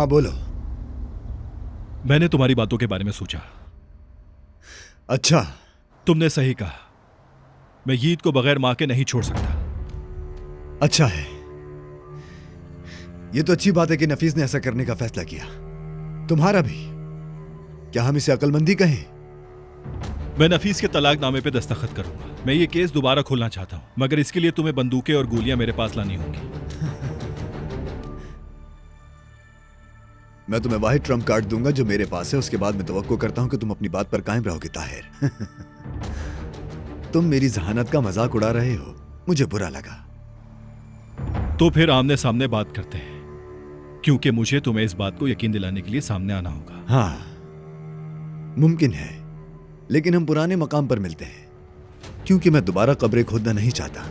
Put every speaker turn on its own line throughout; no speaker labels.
हाँ बोलो।
मैंने तुम्हारी बातों के बारे में सोचा।
अच्छा,
तुमने सही कहा, मैं यीद को बगैर मां के नहीं छोड़ सकता।
अच्छा है। ये तो अच्छी बात है कि नफीस ने ऐसा करने का फैसला किया। तुम्हारा भी। क्या हम इसे अक्लमंदी कहें?
मैं नफीस के तलाकनामे पे दस्तखत करूंगा। मैं ये केस दोबारा खोलना चाहता हूं, मगर इसके लिए तुम्हें बंदूकें और गोलियां मेरे पास लानी होंगी।
मैं तुम्हें वाहिद ट्रम्प कार्ड दूंगा जो मेरे पास है। उसके बाद मैं तवक्को करता हूं कि तुम अपनी बात पर कायम रहोगे ताहिर। तुम मेरी जहानत का मजाक उड़ा रहे हो, मुझे बुरा लगा।
तो फिर आमने सामने बात करते हैं, क्योंकि मुझे तुम्हें इस बात को यकीन दिलाने के लिए सामने आना होगा।
हाँ, मुमकिन है, लेकिन हम पुराने मकाम पर मिलते हैं, क्योंकि मैं दोबारा कब्रें खोदना नहीं चाहता।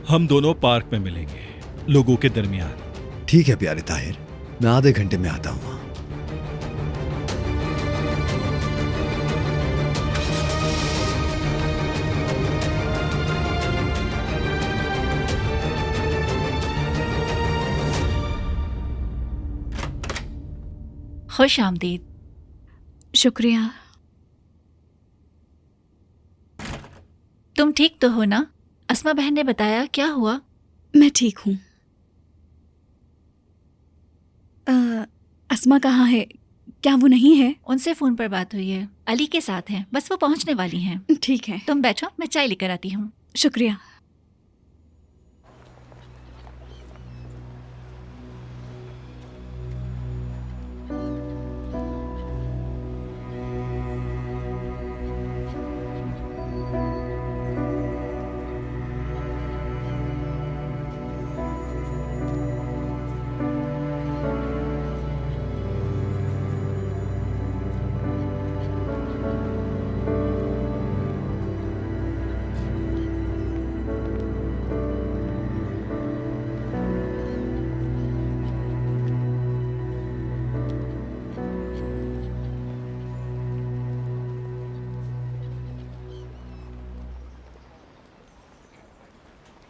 हम दोनों पार्क में मिलेंगे, लोगों के दरमियान।
ठीक है प्यारे ताहिर, मैं आधे घंटे में आता हूं।
खुश आमदीद।
शुक्रिया।
तुम ठीक तो हो ना? अस्मा बहन ने बताया, क्या हुआ?
मैं ठीक हूँ। अस्मा कहाँ है? क्या वो नहीं है?
उनसे फोन पर बात हुई है, अली के साथ हैं, बस वो पहुंचने वाली हैं।
ठीक है,
तुम बैठो, मैं चाय लेकर आती हूँ।
शुक्रिया।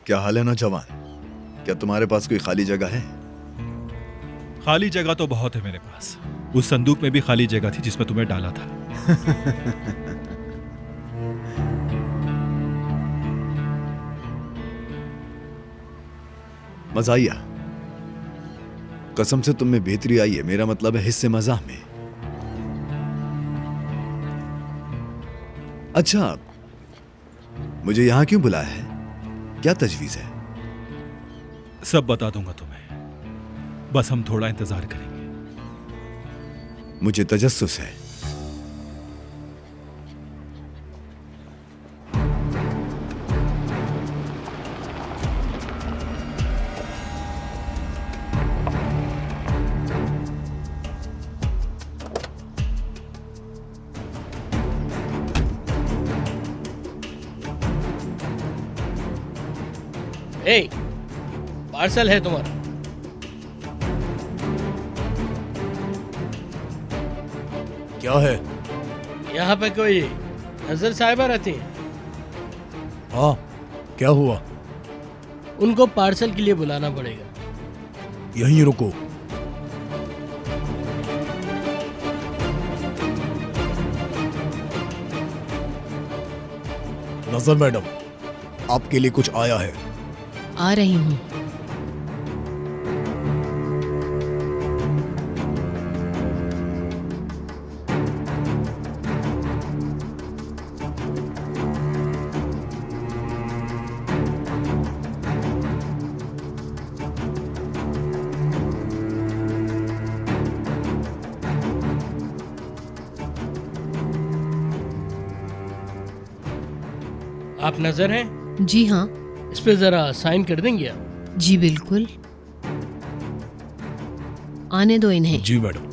क्या हाल है नौजवान? क्या तुम्हारे पास कोई खाली जगह है?
खाली जगह तो बहुत है मेरे पास। उस संदूक में भी खाली जगह थी जिसमें तुम्हें डाला था।
मजाइया, कसम से तुम में बेहतरी आई है। मेरा मतलब है हिस्से मजाह में। अच्छा, मुझे यहां क्यों बुलाया है? क्या तजवीज है?
सब बता दूंगा तुम्हें, बस हम थोड़ा इंतजार करेंगे।
मुझे तजस्सुस है।
ए, पार्सल है तुम्हारा।
क्या है?
यहाँ पे कोई नजर साहिबा रहती है,
हाँ, क्या हुआ?
उनको पार्सल के लिए बुलाना पड़ेगा।
यहीं रुको। नजर मैडम, आपके लिए कुछ आया है।
आ रही हूँ।
आप नजर हैं?
जी हाँ।
इस पे जरा साइन कर देंगे आप?
जी बिल्कुल, आने दो इन्हें।
जी मैडम।